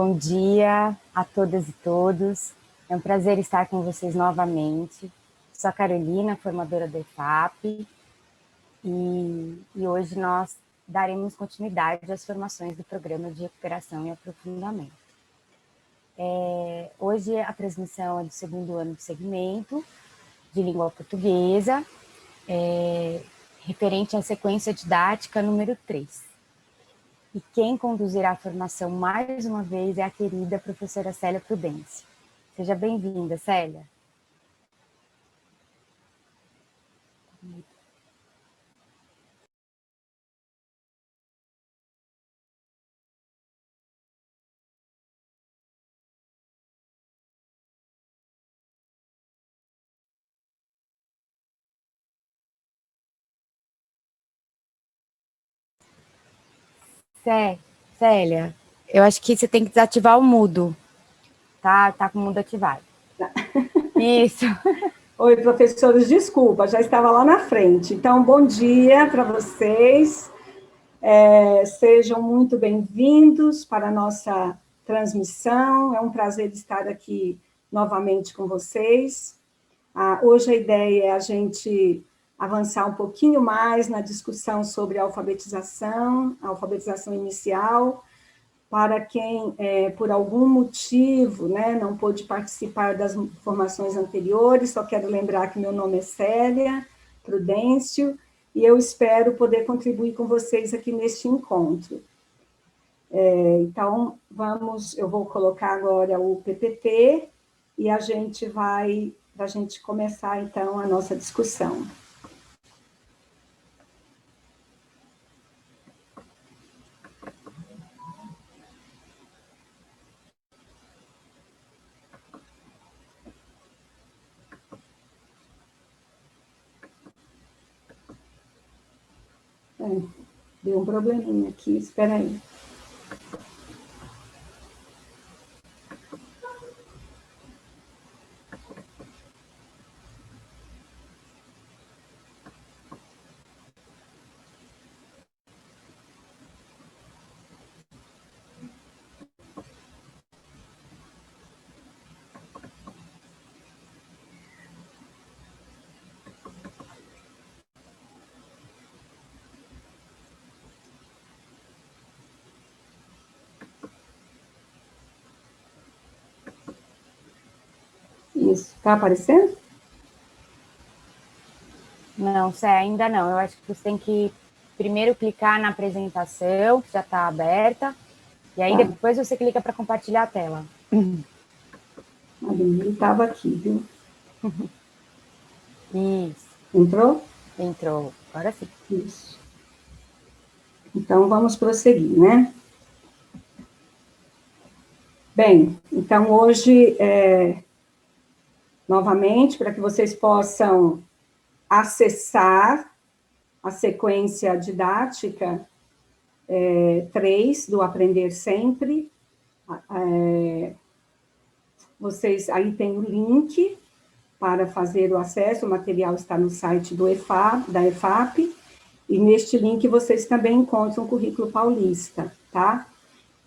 Bom dia a todas e todos. É um prazer estar com vocês novamente. Sou a Carolina, formadora do EFAP, e hoje nós daremos continuidade às formações do Programa de Recuperação e Aprofundamento. Hoje a transmissão é do segundo ano do segmento de língua portuguesa, referente à sequência didática número 3. E quem conduzirá a formação mais uma vez é a querida professora Célia Prudêncio. Seja bem-vinda, Célia. Célia, eu acho que você tem que desativar o mudo. Tá com o mudo ativado. Tá. Isso. Oi, professores, desculpa, já estava lá na frente. Então, bom dia para vocês. Sejam muito bem-vindos para a nossa transmissão. É um prazer estar aqui novamente com vocês. Hoje a ideia é a gente avançar um pouquinho mais na discussão sobre a alfabetização inicial, para quem, por algum motivo, né, não pôde participar das formações anteriores. Só quero lembrar que meu nome é Célia Prudêncio, e eu espero poder contribuir com vocês aqui neste encontro. Então, eu vou colocar agora o PPT, e a gente começar, então, a nossa discussão. Deu um probleminha aqui, espera aí. Isso, está aparecendo? Não, Cé, ainda não. Eu acho que você tem que primeiro clicar na apresentação, que já está aberta, e aí depois você clica para compartilhar a tela. Ele estava aqui, viu? Isso. Entrou? Entrou. Agora sim. Isso. Então, vamos prosseguir, né? Bem, então hoje, novamente, para que vocês possam acessar a sequência didática 3 do Aprender Sempre, vocês aí tem o link para fazer o acesso. O material está no site da EFAP, e neste link vocês também encontram o currículo paulista, tá?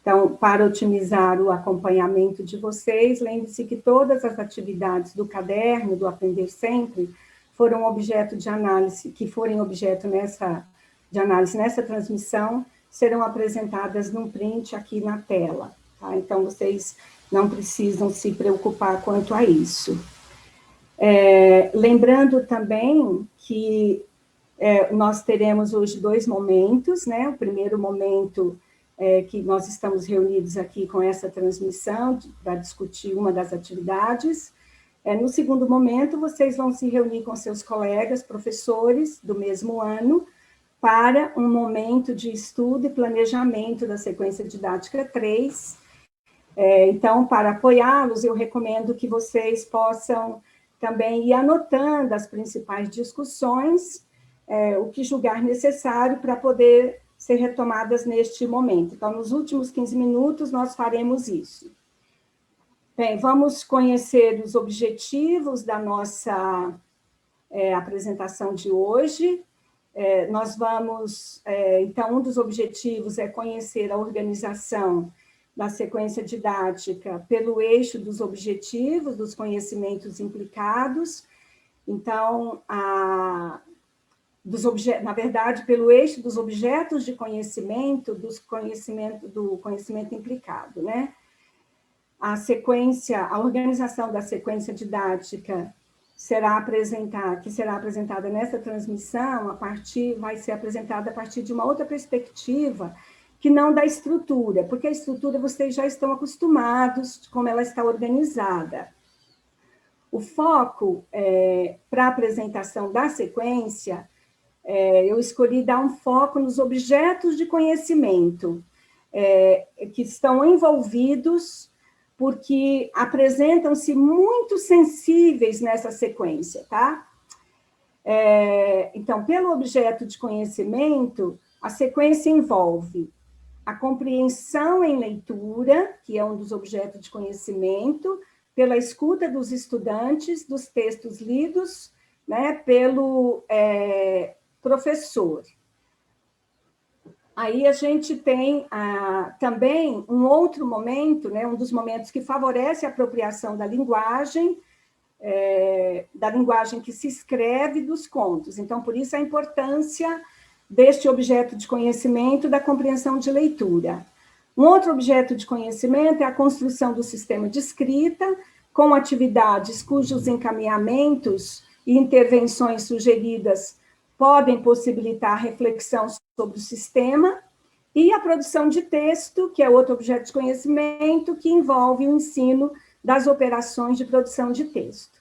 Então, para otimizar o acompanhamento de vocês, lembre-se que todas as atividades do caderno, do Aprender Sempre, foram objeto de análise, que forem objeto de análise nessa transmissão, serão apresentadas num print aqui na tela, tá? Então, vocês não precisam se preocupar quanto a isso. Lembrando também que nós teremos hoje 2 momentos, né? O primeiro momento que nós estamos reunidos aqui com essa transmissão para discutir uma das atividades. No segundo momento, vocês vão se reunir com seus colegas, professores do mesmo ano, para um momento de estudo e planejamento da sequência didática 3. Então, para apoiá-los, eu recomendo que vocês possam também ir anotando as principais discussões, o que julgar necessário para poder ser retomadas neste momento. Então, nos últimos 15 minutos, nós faremos isso. Bem, vamos conhecer os objetivos da nossa apresentação de hoje. Nós vamos, então, um dos objetivos é conhecer a organização da sequência didática pelo eixo dos objetivos, dos conhecimentos implicados. Então, na verdade, pelo eixo dos objetos de conhecimento, do conhecimento implicado, né? A organização da sequência didática que será apresentada nessa transmissão, vai ser apresentada a partir de uma outra perspectiva, que não da estrutura, porque a estrutura vocês já estão acostumados de como ela está organizada. O foco para a apresentação da sequência, eu escolhi dar um foco nos objetos de conhecimento que estão envolvidos, porque apresentam-se muito sensíveis nessa sequência, tá? Então, pelo objeto de conhecimento, a sequência envolve a compreensão em leitura, que é um dos objetos de conhecimento, pela escuta dos estudantes, dos textos lidos, né, pelo professor. Aí a gente tem também um outro momento, né, um dos momentos que favorece a apropriação da linguagem que se escreve dos contos. Então, por isso a importância deste objeto de conhecimento da compreensão de leitura. Um outro objeto de conhecimento é a construção do sistema de escrita, com atividades cujos encaminhamentos e intervenções sugeridas podem possibilitar reflexão sobre o sistema, e a produção de texto, que é outro objeto de conhecimento, que envolve o ensino das operações de produção de texto.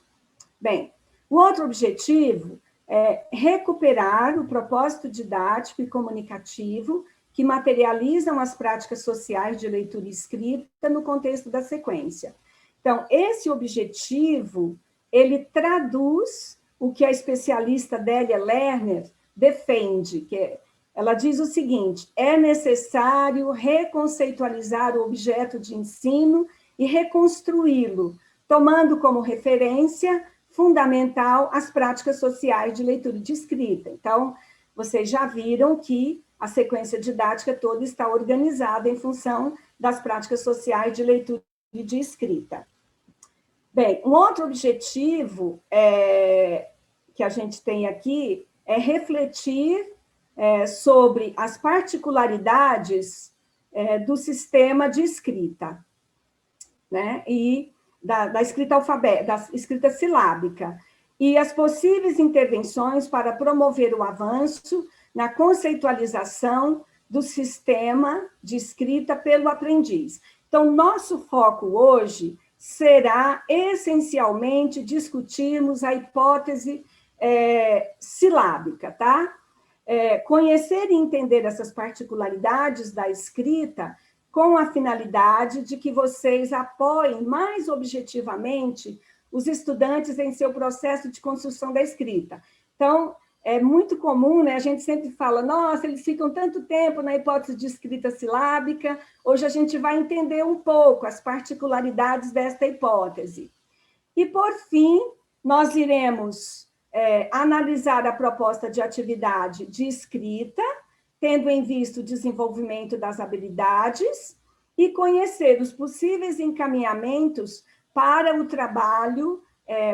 Bem, o outro objetivo é recuperar o propósito didático e comunicativo que materializam as práticas sociais de leitura e escrita no contexto da sequência. Então, esse objetivo, ele traduz o que a especialista Délia Lerner defende, ela diz o seguinte: é necessário reconceitualizar o objeto de ensino e reconstruí-lo, tomando como referência fundamental as práticas sociais de leitura e de escrita. Então, vocês já viram que a sequência didática toda está organizada em função das práticas sociais de leitura e de escrita. Bem, um outro objetivo que a gente tem aqui é refletir sobre as particularidades do sistema de escrita, né? E da escrita silábica, e as possíveis intervenções para promover o avanço na conceitualização do sistema de escrita pelo aprendiz. Então, nosso foco hoje será, essencialmente, discutirmos a hipótese silábica, tá? Conhecer e entender essas particularidades da escrita com a finalidade de que vocês apoiem mais objetivamente os estudantes em seu processo de construção da escrita. Então, é muito comum, né? A gente sempre fala, nossa, eles ficam tanto tempo na hipótese de escrita silábica, hoje a gente vai entender um pouco as particularidades desta hipótese. E, por fim, nós iremos analisar a proposta de atividade de escrita, tendo em vista o desenvolvimento das habilidades, e conhecer os possíveis encaminhamentos para o trabalho,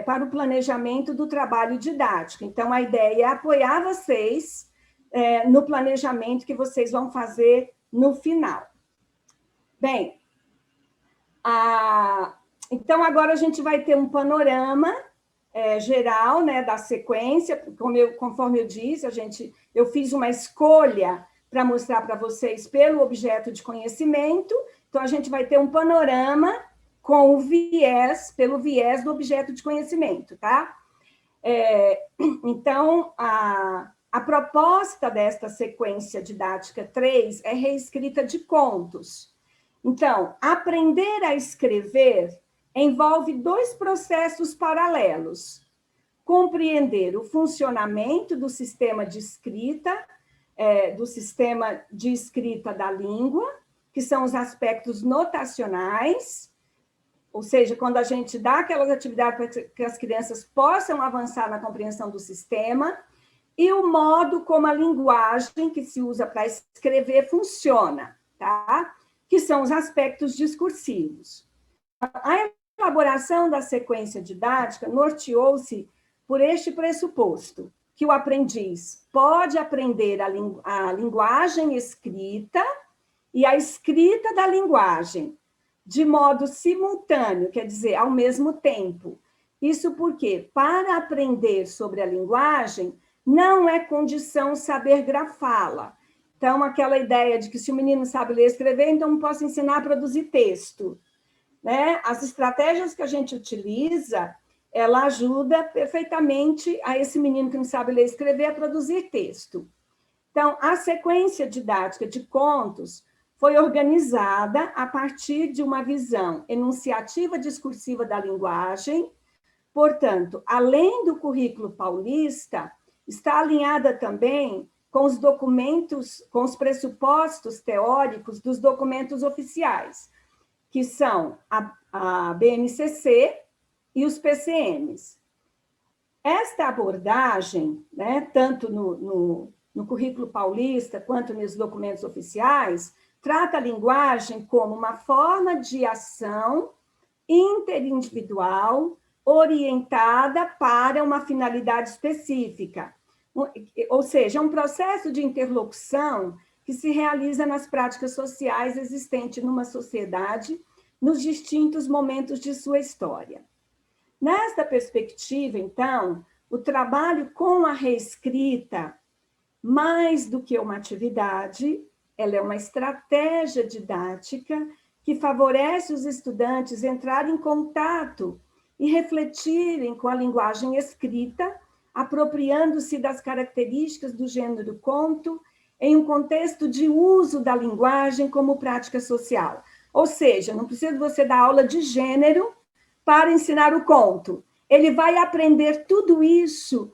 para o planejamento do trabalho didático. Então, a ideia é apoiar vocês no planejamento que vocês vão fazer no final. Bem, então, agora a gente vai ter um panorama geral, né, da sequência. Conforme eu disse, eu fiz uma escolha para mostrar para vocês pelo objeto de conhecimento. Então, a gente vai ter um panorama com pelo viés do objeto de conhecimento, tá? Então, a proposta desta sequência didática 3 é reescrita de contos. Então, aprender a escrever envolve 2 processos paralelos: compreender o funcionamento do sistema de escrita, da língua, que são os aspectos notacionais, ou seja, quando a gente dá aquelas atividades para que as crianças possam avançar na compreensão do sistema, e o modo como a linguagem que se usa para escrever funciona, tá? que são os aspectos discursivos. A elaboração da sequência didática norteou-se por este pressuposto, que o aprendiz pode aprender a linguagem escrita e a escrita da linguagem, de modo simultâneo, quer dizer, ao mesmo tempo. Isso porque, para aprender sobre a linguagem, não é condição saber grafá-la. Então, aquela ideia de que se o menino sabe ler e escrever, então não posso ensinar a produzir texto. Né? As estratégias que a gente utiliza, ela ajuda perfeitamente a esse menino que não sabe ler e escrever a produzir texto. Então, a sequência didática de contos foi organizada a partir de uma visão enunciativa discursiva da linguagem. Portanto, além do currículo paulista, está alinhada também com os documentos, com os pressupostos teóricos dos documentos oficiais, que são a BNCC e os PCNs. Esta abordagem, né, tanto no currículo paulista quanto nos documentos oficiais, trata a linguagem como uma forma de ação interindividual orientada para uma finalidade específica. Ou seja, é um processo de interlocução que se realiza nas práticas sociais existentes numa sociedade nos distintos momentos de sua história. Nesta perspectiva, então, o trabalho com a reescrita, mais do que uma atividade, ela é uma estratégia didática que favorece os estudantes entrarem em contato e refletirem com a linguagem escrita, apropriando-se das características do gênero conto em um contexto de uso da linguagem como prática social. Ou seja, não precisa você dar aula de gênero para ensinar o conto. Ele vai aprender tudo isso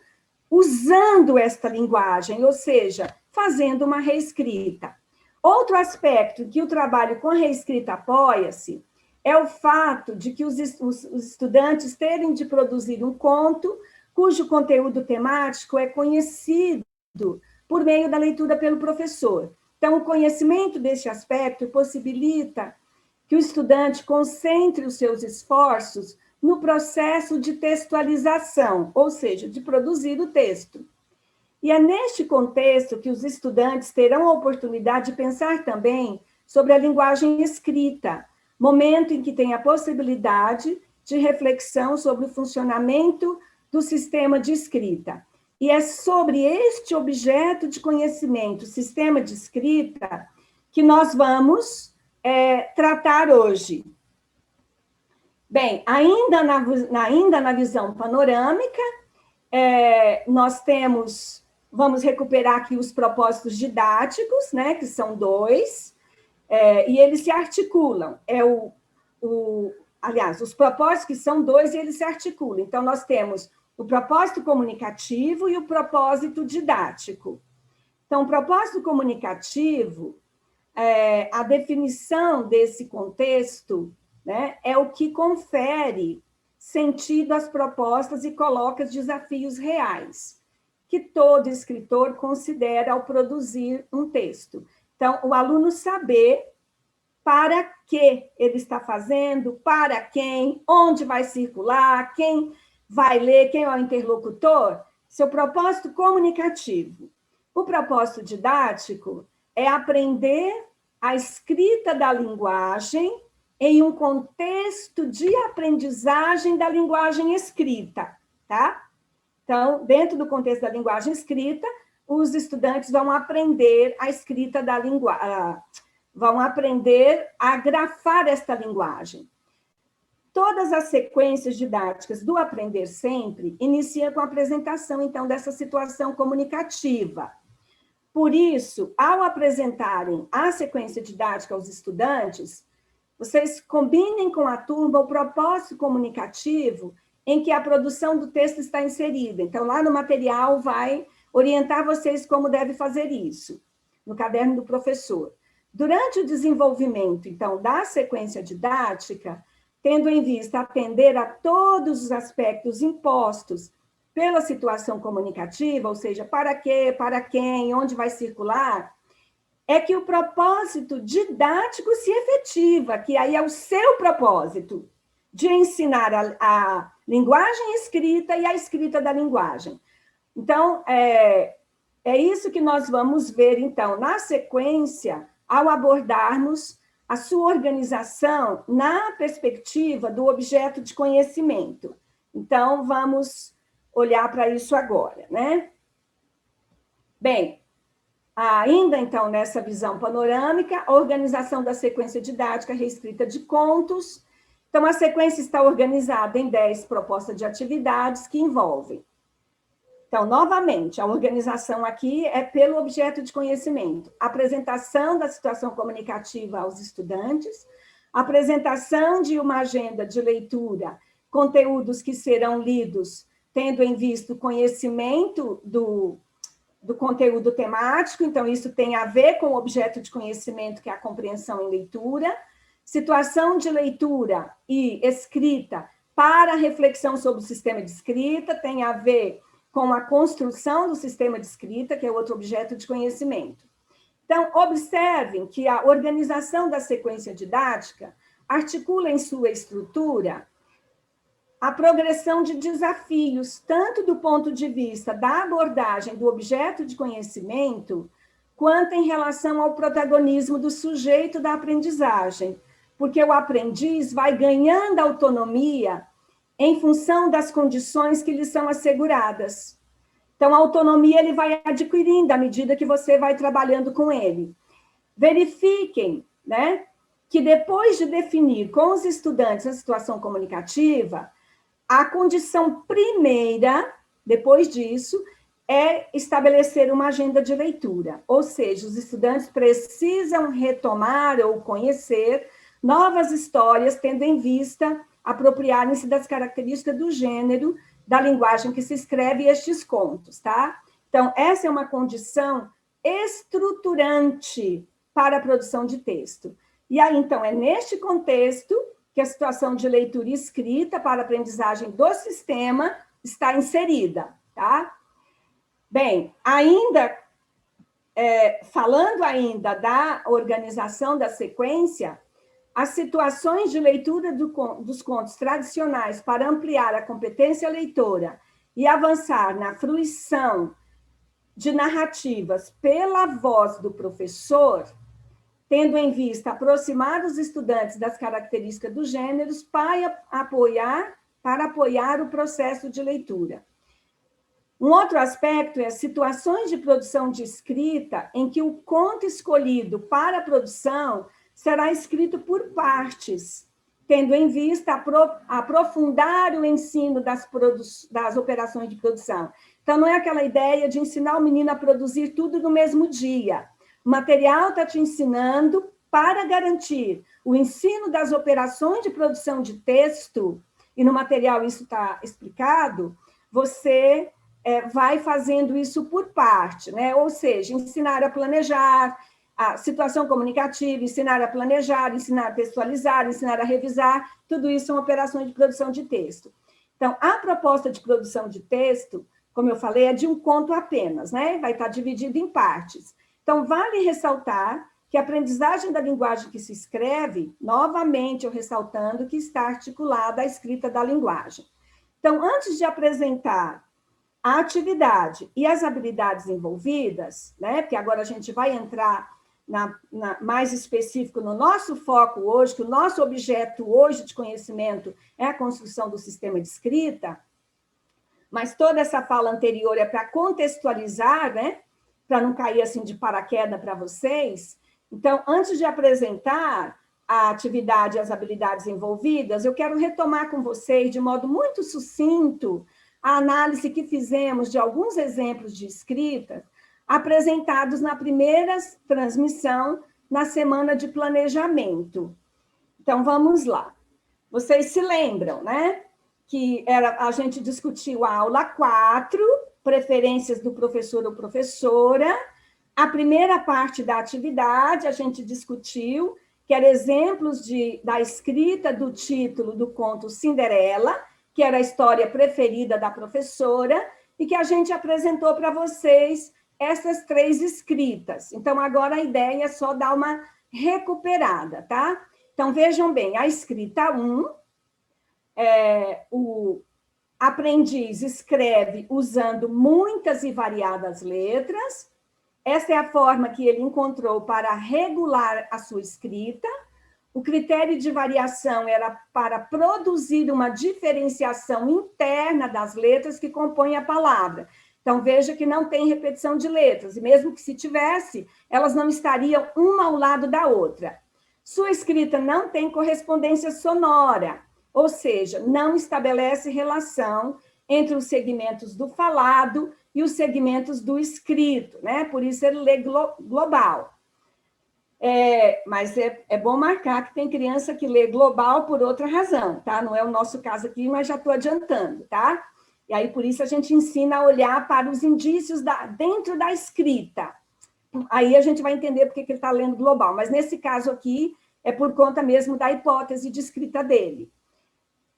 usando esta linguagem, ou seja, fazendo uma reescrita. Outro aspecto que o trabalho com a reescrita apoia-se é o fato de que os estudantes terem de produzir um conto cujo conteúdo temático é conhecido por meio da leitura pelo professor. Então, o conhecimento deste aspecto possibilita que o estudante concentre os seus esforços no processo de textualização, ou seja, de produzir o texto. E é neste contexto que os estudantes terão a oportunidade de pensar também sobre a linguagem escrita, momento em que tem a possibilidade de reflexão sobre o funcionamento do sistema de escrita. E é sobre este objeto de conhecimento, sistema de escrita, que nós vamos tratar hoje. Bem, ainda na visão panorâmica, nós vamos recuperar aqui os propósitos didáticos, né, que são 2, e eles se articulam. Aliás, os propósitos que são 2 e eles se articulam. Então, nós temos o propósito comunicativo e o propósito didático. Então, o propósito comunicativo, a definição desse contexto, né, é o que confere sentido às propostas e coloca desafios reais que todo escritor considera ao produzir um texto. Então, o aluno saber para que ele está fazendo, para quem, onde vai circular, quem vai ler, quem é o interlocutor, seu propósito comunicativo. O propósito didático é aprender a escrita da linguagem em um contexto de aprendizagem da linguagem escrita, tá? Então, dentro do contexto da linguagem escrita, os estudantes vão aprender a escrita da linguagem, vão aprender a grafar esta linguagem. Todas as sequências didáticas do Aprender Sempre iniciam com a apresentação, então, dessa situação comunicativa. Por isso, ao apresentarem a sequência didática aos estudantes, vocês combinem com a turma o propósito comunicativo em que a produção do texto está inserida. Então, lá no material vai orientar vocês como deve fazer isso, no caderno do professor. Durante o desenvolvimento, então, da sequência didática, tendo em vista atender a todos os aspectos impostos pela situação comunicativa, ou seja, para quê, para quem, onde vai circular, é que o propósito didático se efetiva, que aí é o seu propósito, de ensinar a linguagem escrita e a escrita da linguagem. Então, é isso que nós vamos ver, então, na sequência, ao abordarmos a sua organização na perspectiva do objeto de conhecimento. Então, vamos olhar para isso agora, né? Bem, ainda, então, nessa visão panorâmica, a organização da sequência didática reescrita de contos. Então, a sequência está organizada em 10 propostas de atividades que envolvem. Então, novamente, a organização aqui é pelo objeto de conhecimento. Apresentação da situação comunicativa aos estudantes, apresentação de uma agenda de leitura, conteúdos que serão lidos, tendo em vista o conhecimento do conteúdo temático, então isso tem a ver com o objeto de conhecimento, que é a compreensão em leitura, situação de leitura e escrita para reflexão sobre o sistema de escrita, tem a ver com a construção do sistema de escrita, que é outro objeto de conhecimento. Então, observem que a organização da sequência didática articula em sua estrutura a progressão de desafios, tanto do ponto de vista da abordagem do objeto de conhecimento, quanto em relação ao protagonismo do sujeito da aprendizagem, porque o aprendiz vai ganhando autonomia em função das condições que lhe são asseguradas. Então, a autonomia ele vai adquirindo à medida que você vai trabalhando com ele. Verifiquem, né, que depois de definir com os estudantes a situação comunicativa, a condição primeira, depois disso, é estabelecer uma agenda de leitura, ou seja, os estudantes precisam retomar ou conhecer novas histórias, tendo em vista apropriarem-se das características do gênero, da linguagem que se escreve estes contos, tá? Então, essa é uma condição estruturante para a produção de texto. E aí, então, é neste contexto que a situação de leitura e escrita para a aprendizagem do sistema está inserida, tá? Bem, ainda, falando ainda da organização da sequência, as situações de leitura dos contos tradicionais para ampliar a competência leitora e avançar na fruição de narrativas pela voz do professor, tendo em vista aproximar os estudantes das características dos gêneros para apoiar o processo de leitura. Um outro aspecto é as situações de produção de escrita em que o conto escolhido para a produção será escrito por partes, tendo em vista aprofundar o ensino das operações de produção. Então, não é aquela ideia de ensinar o menino a produzir tudo no mesmo dia. O material está te ensinando para garantir o ensino das operações de produção de texto, e no material isso está explicado, você vai fazendo isso por parte, né? Ou seja, ensinar a planejar, a situação comunicativa, ensinar a planejar, ensinar a textualizar, ensinar a revisar, tudo isso são operações de produção de texto. Então, a proposta de produção de texto, como eu falei, é de um conto apenas, né? Vai estar dividido em partes. Então, vale ressaltar que a aprendizagem da linguagem que se escreve, novamente eu ressaltando que está articulada à escrita da linguagem. Então, antes de apresentar a atividade e as habilidades envolvidas, né? Porque agora a gente vai entrar mais específico no nosso foco hoje, que o nosso objeto hoje de conhecimento é a construção do sistema de escrita, mas toda essa fala anterior é para contextualizar, né? Para não cair assim de paraquedas para vocês. Então, antes de apresentar a atividade e as habilidades envolvidas, eu quero retomar com vocês, de modo muito sucinto, a análise que fizemos de alguns exemplos de escrita apresentados na primeira transmissão na semana de planejamento. Então, vamos lá. Vocês se lembram, né? Que a gente discutiu a aula 4, preferências do professor ou professora. A primeira parte da atividade, a gente discutiu, que era exemplos da escrita do título do conto Cinderela, que era a história preferida da professora, e que a gente apresentou para vocês essas 3 escritas. Então, agora a ideia é só dar uma recuperada, tá? Então, vejam bem, a escrita 1, o aprendiz escreve usando muitas e variadas letras. Essa é a forma que ele encontrou para regular a sua escrita. O critério de variação era para produzir uma diferenciação interna das letras que compõem a palavra. Então, veja que não tem repetição de letras, e mesmo que se tivesse, elas não estariam uma ao lado da outra. Sua escrita não tem correspondência sonora, ou seja, não estabelece relação entre os segmentos do falado e os segmentos do escrito, né? Por isso ele lê global. Mas é bom marcar que tem criança que lê global por outra razão, tá? Não é o nosso caso aqui, mas já estou adiantando, tá? E aí, por isso, a gente ensina a olhar para os indícios dentro da escrita. Aí a gente vai entender por que ele está lendo global. Mas, nesse caso aqui, é por conta mesmo da hipótese de escrita dele.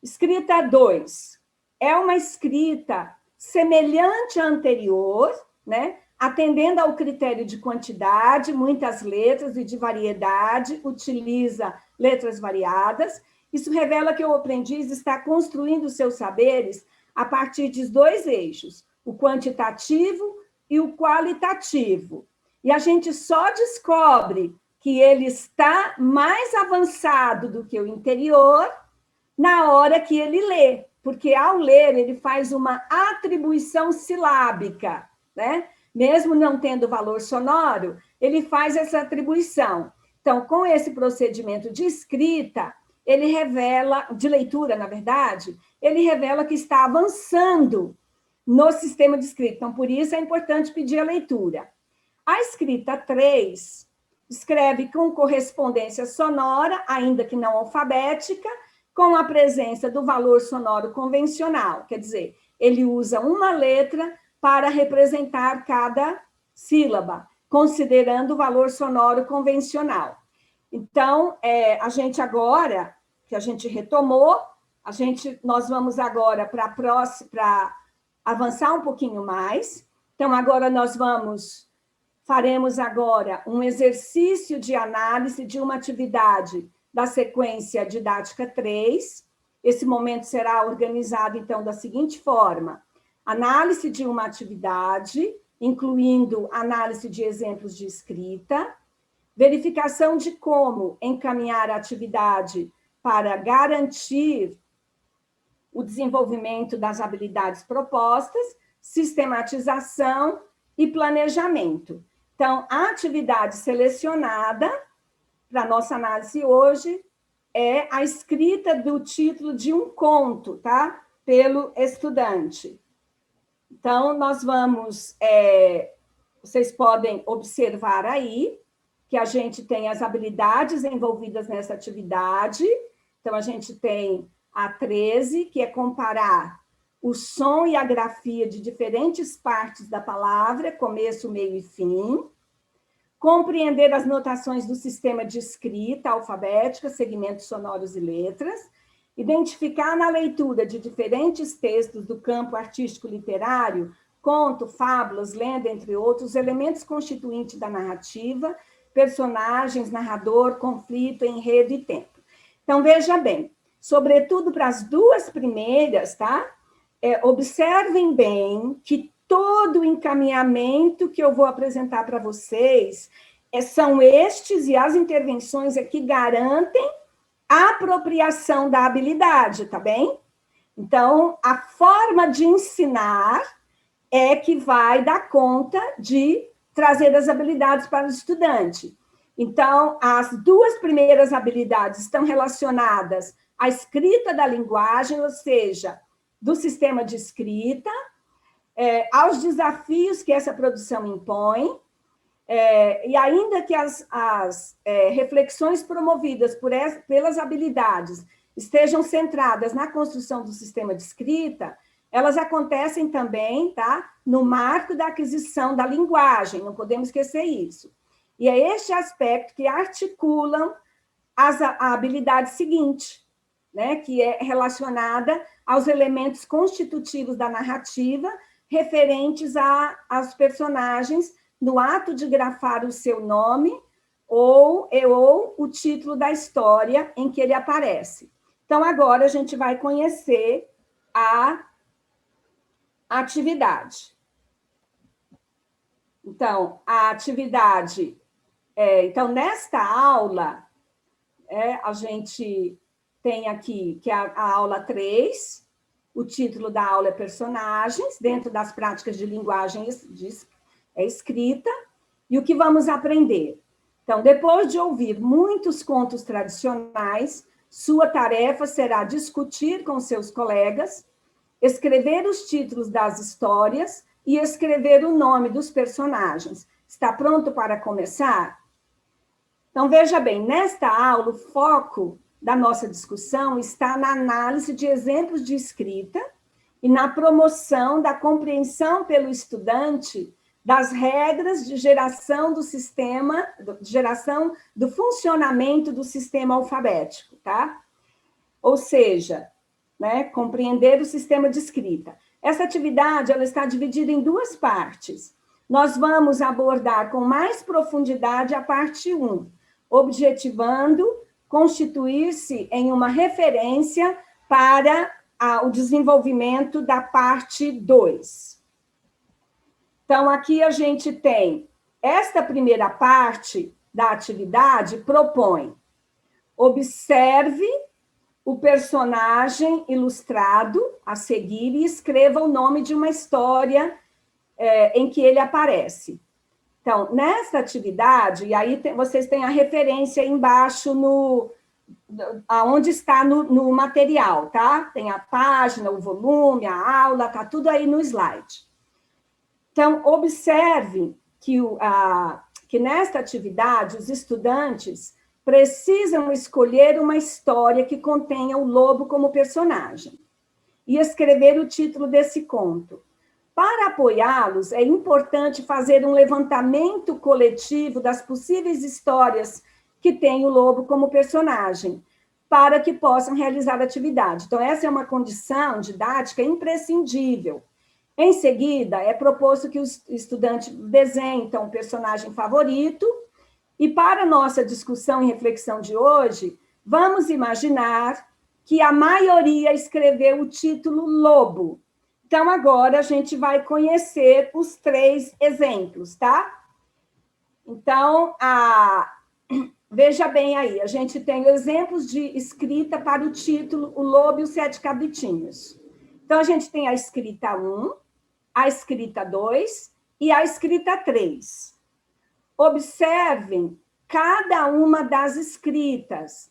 Escrita 2. É uma escrita semelhante à anterior, né? Atendendo ao critério de quantidade, muitas letras, e de variedade, utiliza letras variadas. Isso revela que o aprendiz está construindo seus saberes a partir de 2 eixos, o quantitativo e o qualitativo. E a gente só descobre que ele está mais avançado do que o anterior na hora que ele lê, porque ao ler ele faz uma atribuição silábica, né? Mesmo não tendo valor sonoro, ele faz essa atribuição. Então, com esse procedimento de escrita, ele revela, de leitura, na verdade, ele revela que está avançando no sistema de escrita. Então, por isso é importante pedir a leitura. A escrita 3 escreve com correspondência sonora, ainda que não alfabética, com a presença do valor sonoro convencional. Quer dizer, ele usa uma letra para representar cada sílaba, considerando o valor sonoro convencional. Então, a gente agora, que a gente retomou, nós vamos agora para avançar um pouquinho mais. Então, agora faremos agora um exercício de análise de uma atividade da sequência didática 3. Esse momento será organizado, então, da seguinte forma: análise de uma atividade, incluindo análise de exemplos de escrita, verificação de como encaminhar a atividade para garantir o desenvolvimento das habilidades propostas, sistematização e planejamento. Então, a atividade selecionada para a nossa análise hoje é a escrita do título de um conto, tá? Pelo estudante. Então, nós vamos... vocês podem observar aí que a gente tem as habilidades envolvidas nessa atividade. Então, a gente tem a 13, que é comparar o som e a grafia de diferentes partes da palavra, começo, meio e fim. Compreender as notações do sistema de escrita alfabética, segmentos sonoros e letras. Identificar na leitura de diferentes textos do campo artístico-literário, conto, fábulas, lenda, entre outros, elementos constituintes da narrativa, personagens, narrador, conflito, enredo e tempo. Então, veja bem, sobretudo para as 2 primeiras, tá? Observem bem que todo o encaminhamento que eu vou apresentar para vocês são estes, e as intervenções aqui garantem a apropriação da habilidade, tá bem? Então, a forma de ensinar é que vai dar conta de trazer as habilidades para o estudante. Então, as 2 primeiras habilidades estão relacionadas à escrita da linguagem, ou seja, do sistema de escrita, aos desafios que essa produção impõe, e ainda que as reflexões promovidas pelas habilidades estejam centradas na construção do sistema de escrita, elas acontecem também, tá? No marco da aquisição da linguagem, não podemos esquecer isso. E é este aspecto que articulam a habilidade seguinte, né? Que é relacionada aos elementos constitutivos da narrativa, referentes aos personagens no ato de grafar o seu nome ou o título da história em que ele aparece. Então, agora a gente vai conhecer a atividade. Então, a atividade... então, nesta aula, a gente tem aqui que é a aula 3, o título da aula é Personagens, dentro das práticas de linguagem escrita, e o que vamos aprender? Então, depois de ouvir muitos contos tradicionais, sua tarefa será discutir com seus colegas, escrever os títulos das histórias e escrever o nome dos personagens. Está pronto para começar? Então, veja bem, nesta aula, o foco da nossa discussão está na análise de exemplos de escrita e na promoção da compreensão pelo estudante das regras de geração do funcionamento do sistema alfabético, tá? Ou seja, né, compreender o sistema de escrita. Essa atividade ela está dividida em 2 partes. Nós vamos abordar com mais profundidade a parte 1, objetivando constituir-se em uma referência para o desenvolvimento da parte 2. Então, aqui a gente tem esta primeira parte da atividade propõe: observe o personagem ilustrado a seguir e escreva o nome de uma história em que ele aparece. Então, nessa atividade, e aí vocês têm a referência aí embaixo onde está no material, tá? Tem a página, o volume, a aula, tá tudo aí no slide. Então, observe que nesta atividade os estudantes precisam escolher uma história que contenha o lobo como personagem e escrever o título desse conto. Para apoiá-los, é importante fazer um levantamento coletivo das possíveis histórias que têm o lobo como personagem, para que possam realizar a atividade. Então, essa é uma condição didática imprescindível. Em seguida, é proposto que o estudante desenhe, então, um personagem favorito, e para a nossa discussão e reflexão de hoje, vamos imaginar que a maioria escreveu o título Lobo. Então, agora a gente vai conhecer os 3 exemplos, tá? Então, veja bem aí, a gente tem exemplos de escrita para o título O Lobo e os 7 Cabritinhos. Então, a gente tem a escrita 1, a escrita 2 e a escrita 3. Observem cada uma das escritas.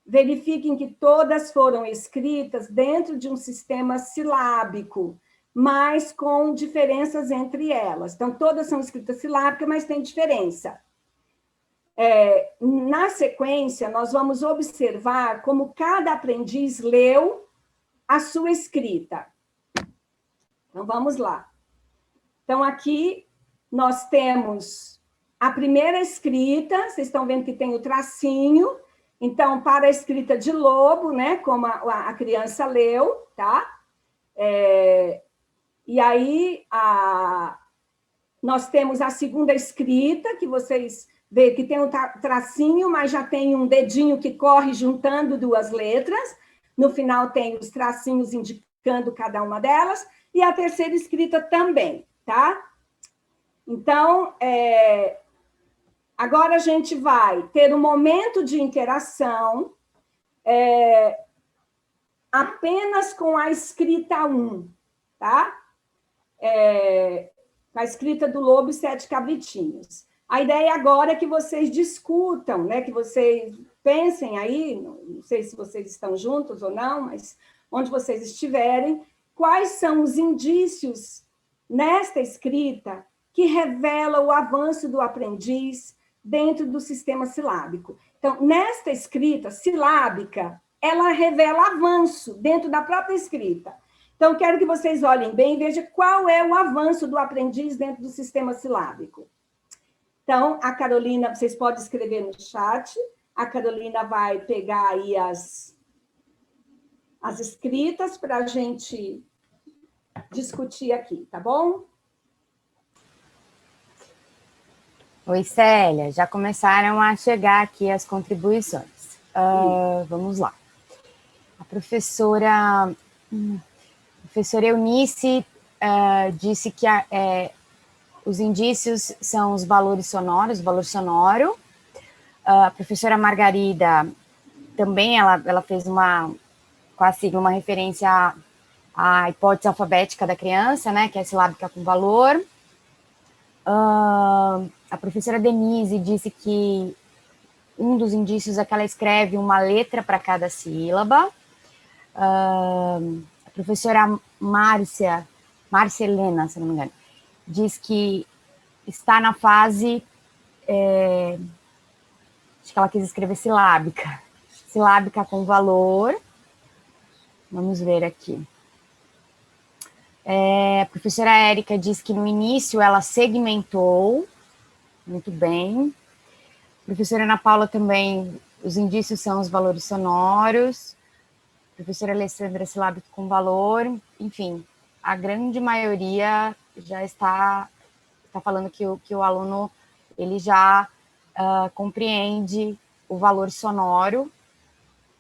Verifiquem que todas foram escritas dentro de um sistema silábico, mas com diferenças entre elas. Então, todas são escritas silábicas, mas tem diferença. Na sequência, nós vamos observar como cada aprendiz leu a sua escrita. Então, vamos lá. Então, aqui nós temos a primeira escrita, vocês estão vendo que tem o tracinho. Então, para a escrita de lobo, né, como a criança leu, tá? E aí, nós temos a segunda escrita, que vocês veem que tem um tracinho, mas já tem um dedinho que corre juntando 2 letras. No final tem os tracinhos indicando cada uma delas. E a terceira escrita também, tá? Então, agora a gente vai ter um momento de interação apenas com a escrita 1, tá? A escrita do Lobo e 7 Cabritinhos. A ideia agora é que vocês discutam, né? Que vocês pensem aí, não sei se vocês estão juntos ou não, mas onde vocês estiverem, quais são os indícios nesta escrita que revela o avanço do aprendiz dentro do sistema silábico. Então, nesta escrita silábica, ela revela avanço dentro da própria escrita. Então, quero que vocês olhem bem e vejam qual é o avanço do aprendiz dentro do sistema silábico. Então, a Carolina, vocês podem escrever no chat, a Carolina vai pegar aí as escritas para a gente discutir aqui, tá bom? Oi, Célia, já começaram a chegar aqui as contribuições. Vamos lá. A professora Eunice disse que os indícios são os valores sonoros, o valor sonoro. A professora Margarida também, ela fez com a sigla, uma referência à hipótese alfabética da criança, né, que é silábica com valor. A professora Denise disse que um dos indícios é que ela escreve uma letra para cada sílaba. A professora Márcia Helena, se não me engano, diz que está na fase, acho que ela quis escrever silábica com valor. Vamos ver aqui. A professora Érica diz que no início ela segmentou, muito bem. A professora Ana Paula também, os indícios são os valores sonoros. A professora Alessandra, silábico com valor. Enfim, a grande maioria já está falando que o aluno ele já compreende o valor sonoro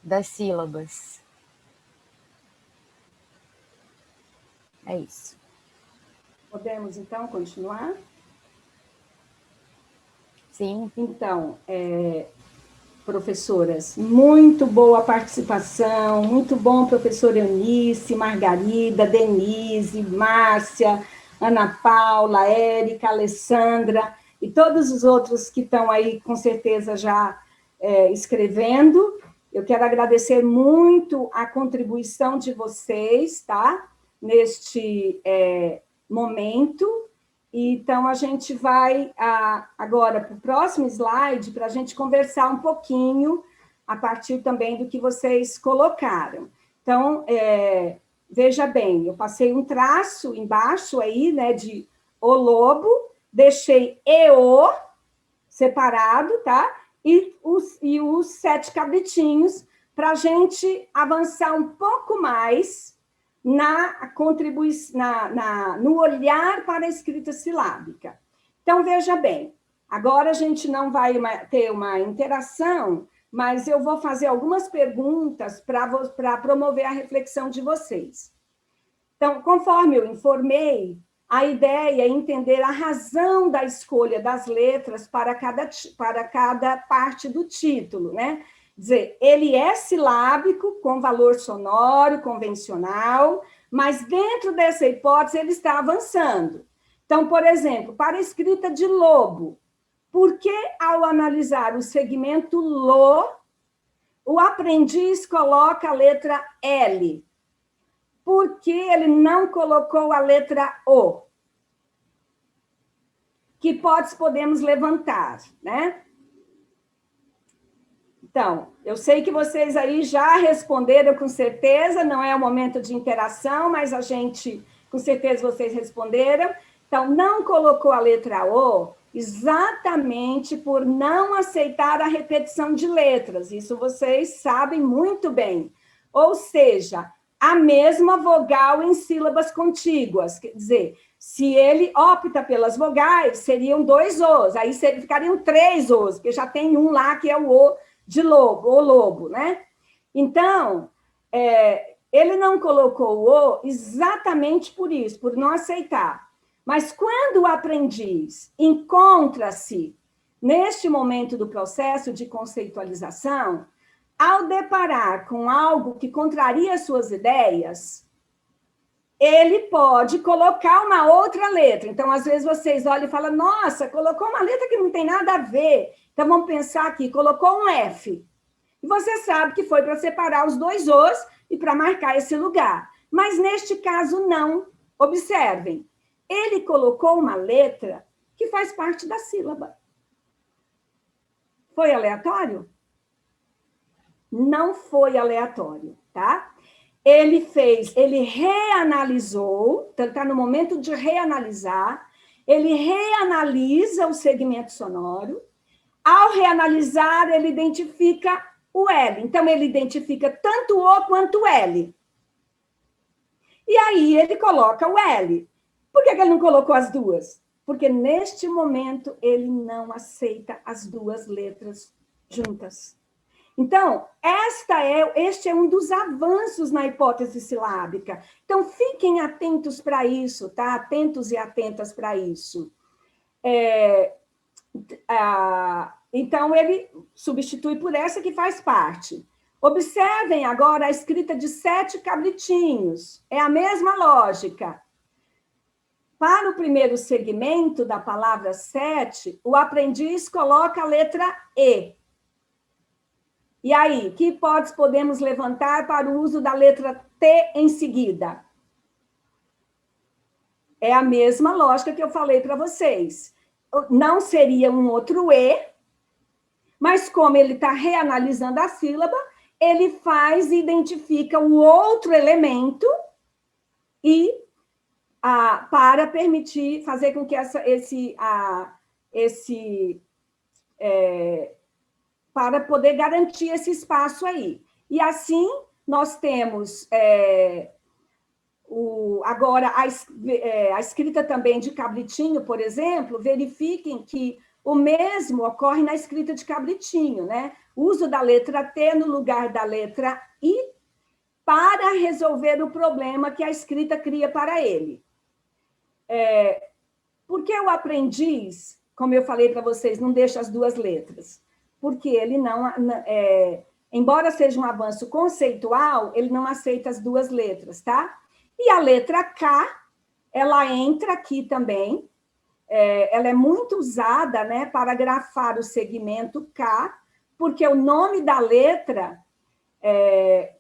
das sílabas. É isso. Podemos, então, continuar? Sim. Então, professoras, muito boa participação, muito bom, professora Eunice, Margarida, Denise, Márcia, Ana Paula, Érica, Alessandra, e todos os outros que estão aí, com certeza, já escrevendo. Eu quero agradecer muito a contribuição de vocês, tá? Neste momento. Então, a gente vai agora para o próximo slide para a gente conversar um pouquinho a partir também do que vocês colocaram. Então, veja bem, eu passei um traço embaixo aí, né, de o lobo, deixei EO separado, tá? E os 7 cabritinhos para a gente avançar um pouco mais na contribuição, no olhar para a escrita silábica. Então, veja bem, agora a gente não vai ter uma interação, mas eu vou fazer algumas perguntas para promover a reflexão de vocês. Então, conforme eu informei, a ideia é entender a razão da escolha das letras para cada parte do título, né? Dizer, ele é silábico, com valor sonoro, convencional, mas dentro dessa hipótese ele está avançando. Então, por exemplo, para a escrita de lobo, por que ao analisar o segmento lo, o aprendiz coloca a letra L? Por que ele não colocou a letra O? Que hipóteses podemos levantar, né? Então, eu sei que vocês aí já responderam com certeza, não é o momento de interação, mas a gente, com certeza vocês responderam. Então, não colocou a letra O exatamente por não aceitar a repetição de letras. Isso vocês sabem muito bem. Ou seja, a mesma vogal em sílabas contíguas. Quer dizer, se ele opta pelas vogais, seriam 2 Os, aí ficariam 3 Os, porque já tem um lá que é o O de lobo, o lobo, né? Então, ele não colocou o O exatamente por isso, por não aceitar. Mas quando o aprendiz encontra-se neste momento do processo de conceitualização, ao deparar com algo que contraria suas ideias, ele pode colocar uma outra letra. Então, às vezes, vocês olham e falam, nossa, colocou uma letra que não tem nada a ver. Então, vamos pensar aqui, colocou um F. E você sabe que foi para separar os 2 Os e para marcar esse lugar. Mas, neste caso, não. Observem, ele colocou uma letra que faz parte da sílaba. Foi aleatório? Não foi aleatório, tá? Ele reanalisou, então está no momento de reanalisar, ele reanalisa o segmento sonoro. Ao reanalisar, ele identifica o L. Então, ele identifica tanto o quanto o L. E aí ele coloca o L. Por que ele não colocou as duas? Porque neste momento ele não aceita as duas letras juntas. Então, este é um dos avanços na hipótese silábica. Então, fiquem atentos para isso, tá? Atentos e atentas para isso. Então, ele substitui por essa que faz parte. Observem agora a escrita de 7 cabritinhos. É a mesma lógica. Para o primeiro segmento da palavra 7, o aprendiz coloca a letra E. E aí, que hipótese podemos levantar para o uso da letra T em seguida? É a mesma lógica que eu falei para vocês. Não seria um outro E, mas como ele está reanalisando a sílaba, ele faz e identifica o outro elemento e para permitir, fazer com que para poder garantir esse espaço aí. E assim, nós temos agora a escrita também de cabritinho, por exemplo, verifiquem que o mesmo ocorre na escrita de cabritinho, né? O uso da letra T no lugar da letra I para resolver o problema que a escrita cria para ele. Por que o aprendiz, como eu falei para vocês, não deixa as duas letras? Porque ele embora seja um avanço conceitual, ele não aceita as duas letras, tá? E a letra K, ela entra aqui também, ela é muito usada, né, para grafar o segmento K, porque o nome da letra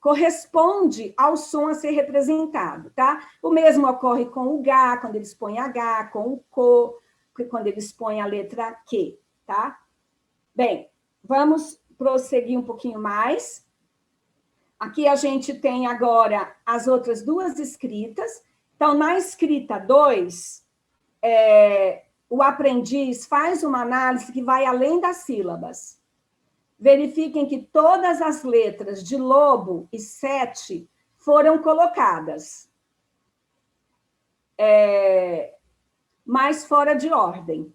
corresponde ao som a ser representado, tá? O mesmo ocorre com o H, quando eles põem H, com o CO, quando eles põem a letra Q, tá? Bem, vamos prosseguir um pouquinho mais. Aqui a gente tem agora as outras duas escritas. Então, na escrita 2, o aprendiz faz uma análise que vai além das sílabas. Verifiquem que todas as letras de lobo e 7 foram colocadas, mas fora de ordem.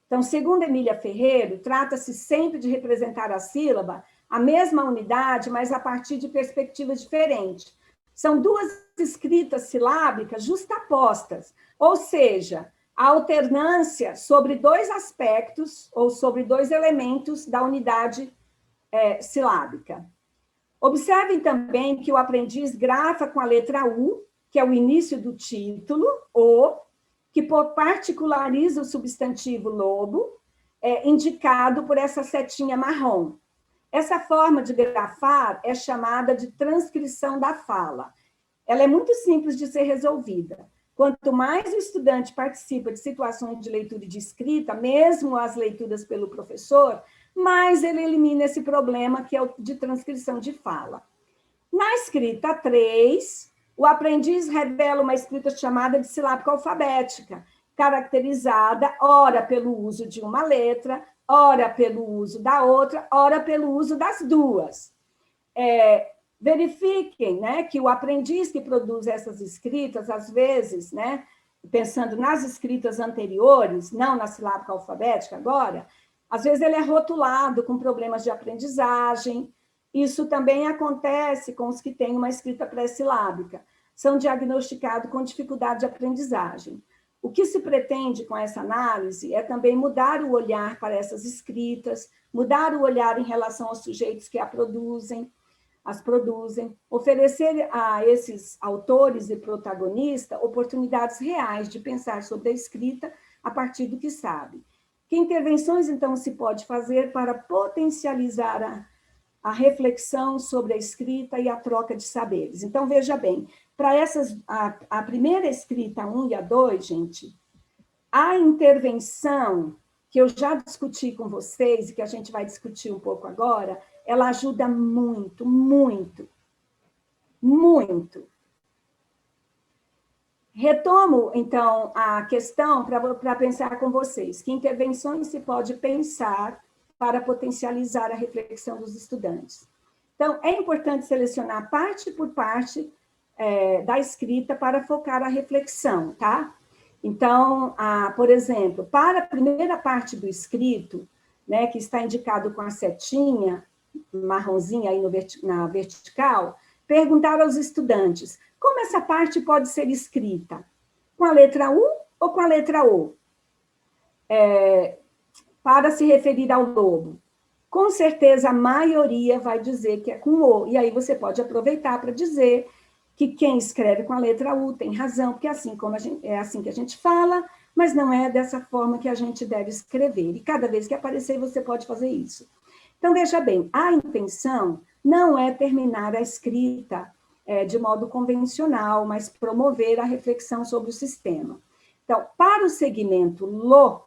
Então, segundo Emília Ferreiro, trata-se sempre de representar a sílaba, a mesma unidade, mas a partir de perspectivas diferentes. São duas escritas silábicas justapostas, ou seja, a alternância sobre 2 aspectos ou sobre 2 elementos da unidade silábica. Observem também que o aprendiz grafa com a letra U, que é o início do título, o, que particulariza o substantivo lobo, indicado por essa setinha marrom. Essa forma de grafar é chamada de transcrição da fala. Ela é muito simples de ser resolvida. Quanto mais o estudante participa de situações de leitura e de escrita, mesmo as leituras pelo professor, mais ele elimina esse problema que é o de transcrição de fala. Na escrita 3, o aprendiz revela uma escrita chamada de silábica alfabética, caracterizada, ora pelo uso de uma letra, ora pelo uso da outra, ora pelo uso das duas. Verifiquem, né, que o aprendiz que produz essas escritas, às vezes, né, pensando nas escritas anteriores, não na silábica alfabética agora, às vezes ele é rotulado com problemas de aprendizagem. Isso também acontece com os que têm uma escrita pré-silábica. São diagnosticados com dificuldade de aprendizagem. O que se pretende com essa análise é também mudar o olhar para essas escritas, mudar o olhar em relação aos sujeitos que as produzem, oferecer a esses autores e protagonistas oportunidades reais de pensar sobre a escrita a partir do que sabe. Que intervenções, então, se pode fazer para potencializar a reflexão sobre a escrita e a troca de saberes? Então, veja bem, para a primeira escrita 1 e a 2, gente, a intervenção que eu já discuti com vocês e que a gente vai discutir um pouco agora, ela ajuda muito, muito, muito. Retomo, então, a questão para pensar com vocês. Que intervenções se pode pensar para potencializar a reflexão dos estudantes? Então, é importante selecionar parte por parte da escrita para focar a reflexão, tá? Então, por exemplo, para a primeira parte do escrito, né, que está indicado com a setinha marronzinha aí na vertical, perguntar aos estudantes como essa parte pode ser escrita, com a letra U ou com a letra O, para se referir ao lobo. Com certeza, a maioria vai dizer que é com O, e aí você pode aproveitar para dizer que quem escreve com a letra U tem razão, porque é assim que a gente fala, mas não é dessa forma que a gente deve escrever. E cada vez que aparecer, você pode fazer isso. Então, veja bem, a intenção não é terminar a escrita de modo convencional, mas promover a reflexão sobre o sistema. Então, para o segmento LO,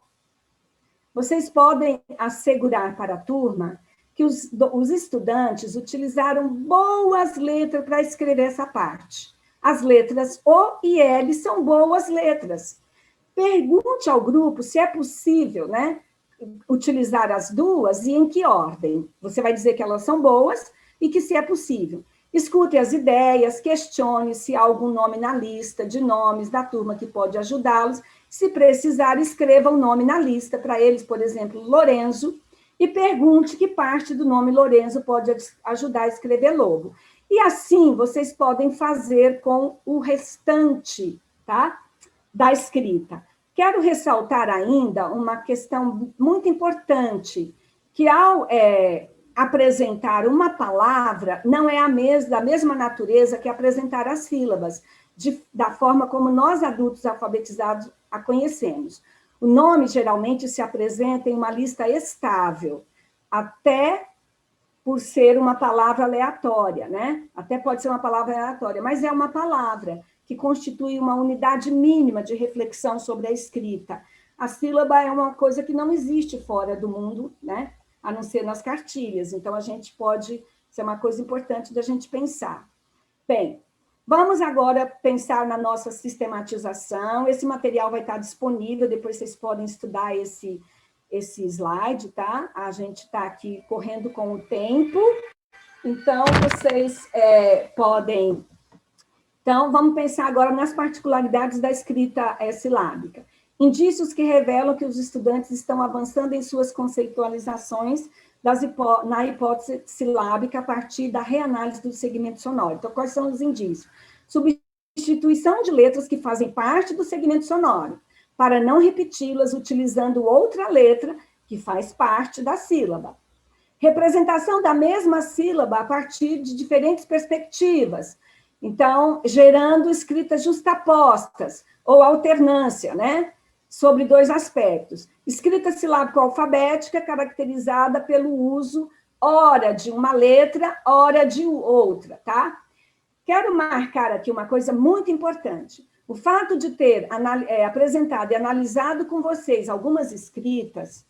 vocês podem assegurar para a turma que os estudantes utilizaram boas letras para escrever essa parte. As letras O e L são boas letras. Pergunte ao grupo se é possível, né, utilizar as duas e em que ordem. Você vai dizer que elas são boas e que se é possível. Escute as ideias, questione se há algum nome na lista de nomes da turma que pode ajudá-los. Se precisar, escreva o nome na lista para eles, por exemplo, Lorenzo, e pergunte que parte do nome Lorenzo pode ajudar a escrever lobo. E assim, vocês podem fazer com o restante, tá, da escrita. Quero ressaltar ainda uma questão muito importante, que ao apresentar uma palavra, não é da mesma natureza que apresentar as sílabas, da forma como nós, adultos alfabetizados, a conhecemos. O nome, geralmente, se apresenta em uma lista estável, até por ser uma palavra aleatória, né? Até pode ser uma palavra aleatória, mas é uma palavra que constitui uma unidade mínima de reflexão sobre a escrita. A sílaba é uma coisa que não existe fora do mundo, né? A não ser nas cartilhas. Então, a gente pode... Isso é uma coisa importante da gente pensar. Bem, vamos agora pensar na nossa sistematização. Esse material vai estar disponível, depois vocês podem estudar esse slide, tá? A gente está aqui correndo com o tempo, então vocês podem... Então, vamos pensar agora nas particularidades da escrita silábica. Indícios que revelam que os estudantes estão avançando em suas conceitualizações na hipótese silábica a partir da reanálise do segmento sonoro. Então, quais são os indícios? Substituição de letras que fazem parte do segmento sonoro, para não repeti-las utilizando outra letra que faz parte da sílaba. Representação da mesma sílaba a partir de diferentes perspectivas. Então, gerando escritas justapostas ou alternância, né? Sobre dois aspectos. Escrita silábico-alfabética, caracterizada pelo uso, ora de uma letra, ora de outra, tá? Quero marcar aqui uma coisa muito importante. O fato de ter apresentado e analisado com vocês algumas escritas,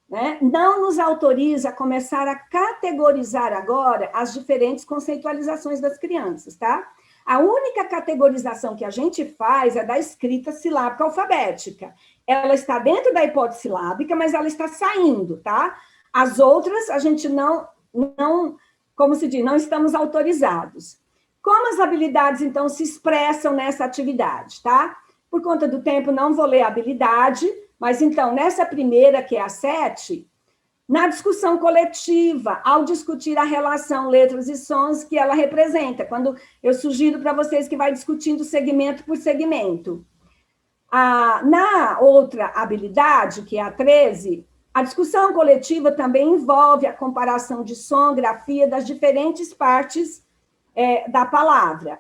né, não nos autoriza a começar a categorizar agora as diferentes conceitualizações das crianças, tá? A única categorização que a gente faz é da escrita silábica alfabética. Ela está dentro da hipótese silábica, mas ela está saindo, tá? As outras, a gente não, como se diz, não estamos autorizados. Como as habilidades, então, se expressam nessa atividade, tá? Por conta do tempo, não vou ler a habilidade, mas, então, nessa primeira, que é a 7, na discussão coletiva, ao discutir a relação letras e sons que ela representa, quando eu sugiro para vocês que vai discutindo segmento por segmento. Na outra habilidade, que é a 13, a discussão coletiva também envolve a comparação de som, grafia das diferentes partes da palavra.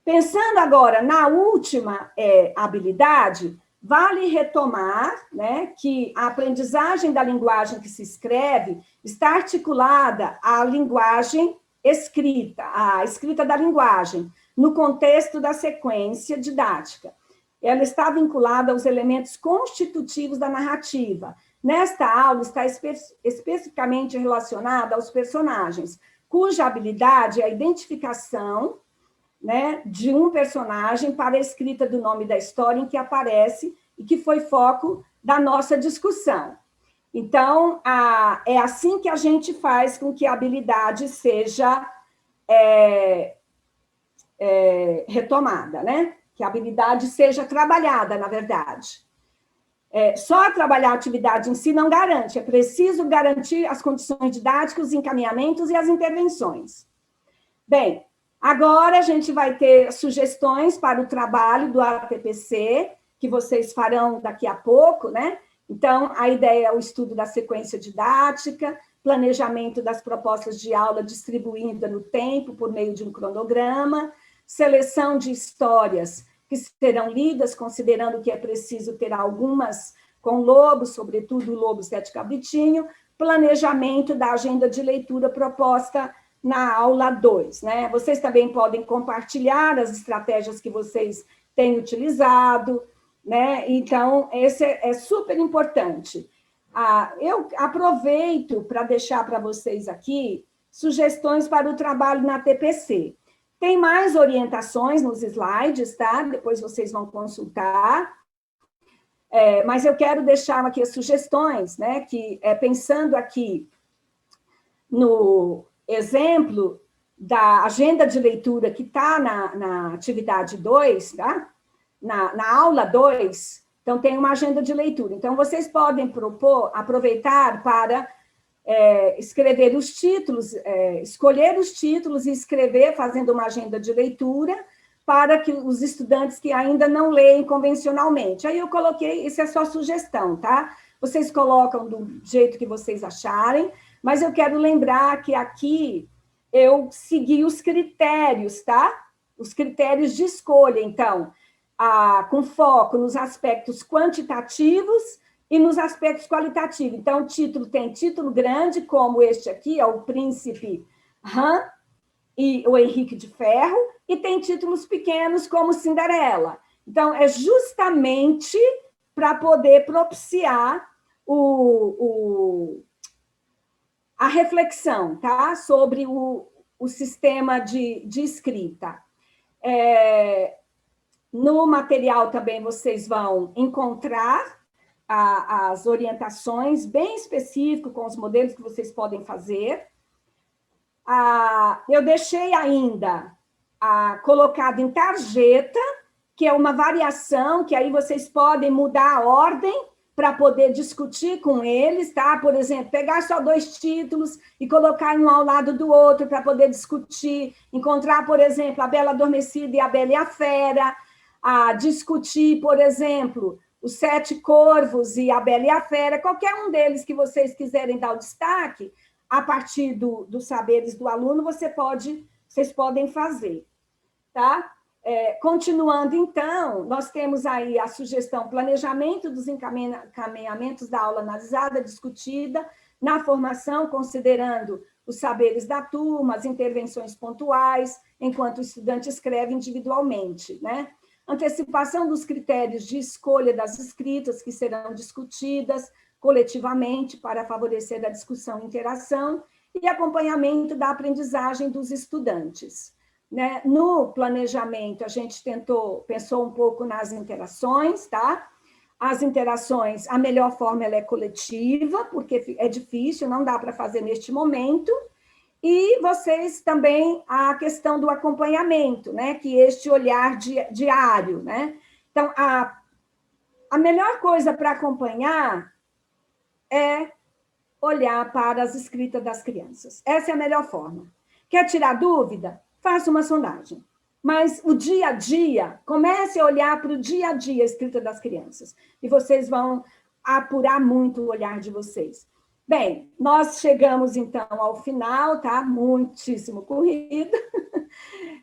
Pensando agora na última habilidade, vale retomar, né, que a aprendizagem da linguagem que se escreve está articulada à linguagem escrita, à escrita da linguagem, no contexto da sequência didática. Ela está vinculada aos elementos constitutivos da narrativa. Nesta aula, está especificamente relacionada aos personagens, cuja habilidade é a identificação, né, de um personagem para a escrita do nome da história em que aparece e que foi foco da nossa discussão. Então, é assim que a gente faz com que a habilidade seja retomada, né? Que a habilidade seja trabalhada, na verdade. Só trabalhar a atividade em si não garante, é preciso garantir as condições didáticas, os encaminhamentos e as intervenções. Bem, agora a gente vai ter sugestões para o trabalho do ATPC, que vocês farão daqui a pouco, né? Então, a ideia é o estudo da sequência didática, planejamento das propostas de aula distribuída no tempo por meio de um cronograma, seleção de histórias que serão lidas, considerando que é preciso ter algumas com lobos, sobretudo o lobo sete cabritinho, planejamento da agenda de leitura proposta na aula 2, né? Vocês também podem compartilhar as estratégias que vocês têm utilizado, né? Então, esse é super importante. Eu aproveito para deixar para vocês aqui sugestões para o trabalho na TPC. Tem mais orientações nos slides, tá? Depois vocês vão consultar. Mas eu quero deixar aqui as sugestões, né? Que pensando aqui no exemplo da agenda de leitura que está na atividade 2, tá? Na aula 2, então tem uma agenda de leitura. Então, vocês podem aproveitar para escrever os títulos, escolher os títulos e escrever, fazendo uma agenda de leitura, para que os estudantes que ainda não leem convencionalmente. Aí eu coloquei, isso é só sugestão, tá? Vocês colocam do jeito que vocês acharem, mas eu quero lembrar que aqui eu segui os critérios, tá? Os critérios de escolha, então, com foco nos aspectos quantitativos e nos aspectos qualitativos. Então, o título tem título grande, como este aqui, é o Príncipe Han e o Henrique de Ferro, e tem títulos pequenos, como Cinderela. Então, é justamente para poder propiciar a reflexão, tá? Sobre o sistema de escrita. No material também vocês vão encontrar as orientações bem específicas com os modelos que vocês podem fazer. Eu deixei ainda colocado em tarjeta, que é uma variação, que aí vocês podem mudar a ordem para poder discutir com eles, tá? Por exemplo, pegar só 2 títulos e colocar um ao lado do outro para poder discutir, encontrar, por exemplo, a Bela Adormecida e a Bela e a Fera, discutir, por exemplo, os 7 Corvos e a Bela e a Fera, qualquer um deles que vocês quiserem dar o destaque, a partir dos saberes do aluno, vocês podem fazer, tá? Continuando, então, nós temos aí a sugestão planejamento dos encaminhamentos da aula analisada, discutida, na formação, considerando os saberes da turma, as intervenções pontuais, enquanto o estudante escreve individualmente, né? Antecipação dos critérios de escolha das escritas que serão discutidas coletivamente para favorecer a discussão e interação e acompanhamento da aprendizagem dos estudantes. Né? No planejamento, a gente pensou um pouco nas interações, tá? As interações, a melhor forma ela é coletiva, porque é difícil, não dá para fazer neste momento, e vocês também, a questão do acompanhamento, né? Que este olhar diário, né? Então, a melhor coisa para acompanhar é olhar para as escritas das crianças. Essa é a melhor forma. Quer tirar dúvida? Faça uma sondagem. Mas o dia a dia, comece a olhar para o dia a dia a escrita das crianças. E vocês vão apurar muito o olhar de vocês. Bem, nós chegamos, então, ao final, tá? Muitíssimo corrido.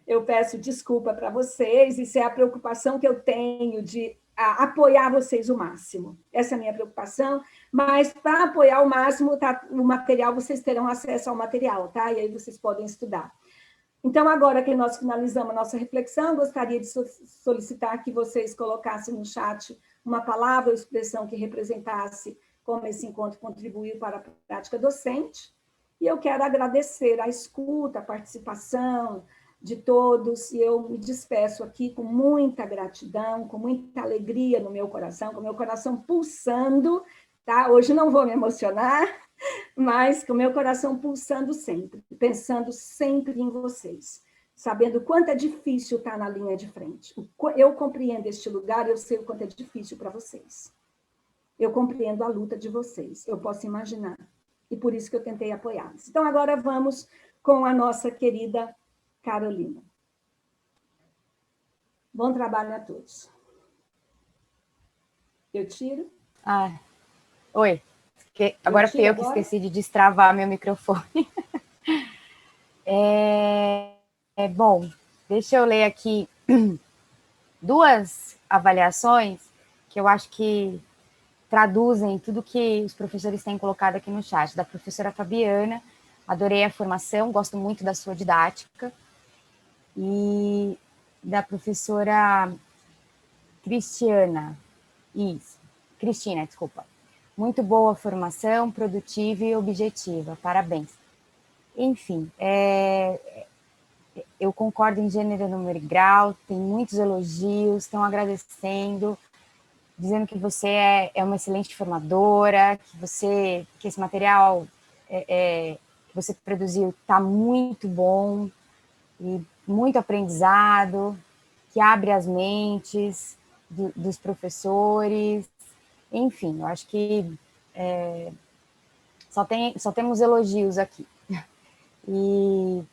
Eu peço desculpa para vocês, isso é a preocupação que eu tenho de apoiar vocês o máximo. Essa é a minha preocupação, mas para apoiar o máximo, tá, o material, vocês terão acesso ao material, tá? E aí vocês podem estudar. Então, agora que nós finalizamos a nossa reflexão, gostaria de solicitar que vocês colocassem no chat uma palavra ou expressão que representasse como esse encontro contribuiu para a prática docente. E eu quero agradecer a escuta, a participação de todos, e eu me despeço aqui com muita gratidão, com muita alegria no meu coração, com o meu coração pulsando, tá? Hoje não vou me emocionar, mas com o meu coração pulsando sempre, pensando sempre em vocês. sabendo o quanto é difícil estar na linha de frente. Eu compreendo este lugar, eu sei o quanto é difícil para vocês. Eu compreendo a luta de vocês, eu posso imaginar. E por isso que eu tentei apoiá-los. Então, agora vamos com a nossa querida Carolina. Bom trabalho a todos. Eu tiro? Oi. Agora fui eu que esqueci de destravar meu microfone. Bom, deixa eu ler aqui duas avaliações que eu acho que traduzem tudo que os professores têm colocado aqui no chat. Da professora Fabiana, adorei a formação, gosto muito da sua didática. E da professora Cristina, desculpa. Muito boa formação, produtiva e objetiva, parabéns. Enfim, eu concordo em gênero, número e grau, tem muitos elogios, estão agradecendo, dizendo que você é uma excelente formadora, que esse material que você produziu está muito bom, e muito aprendizado, que abre as mentes dos professores, enfim, eu acho que só temos elogios aqui. E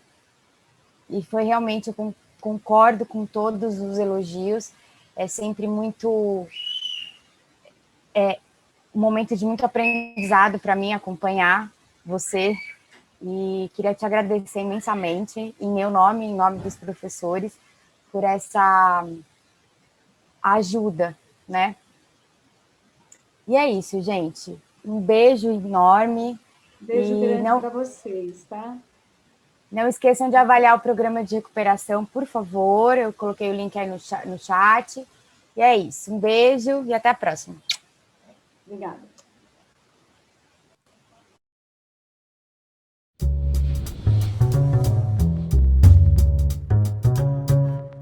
foi realmente, eu concordo com todos os elogios, é sempre um momento de muito aprendizado para mim acompanhar você, e queria te agradecer imensamente, em meu nome, em nome dos professores, por essa ajuda, né? E é isso, gente. Um beijo enorme. Beijo grande para vocês, tá? Não esqueçam de avaliar o programa de recuperação, por favor. Eu coloquei o link aí no chat. E é isso. Um beijo e até a próxima. Obrigada.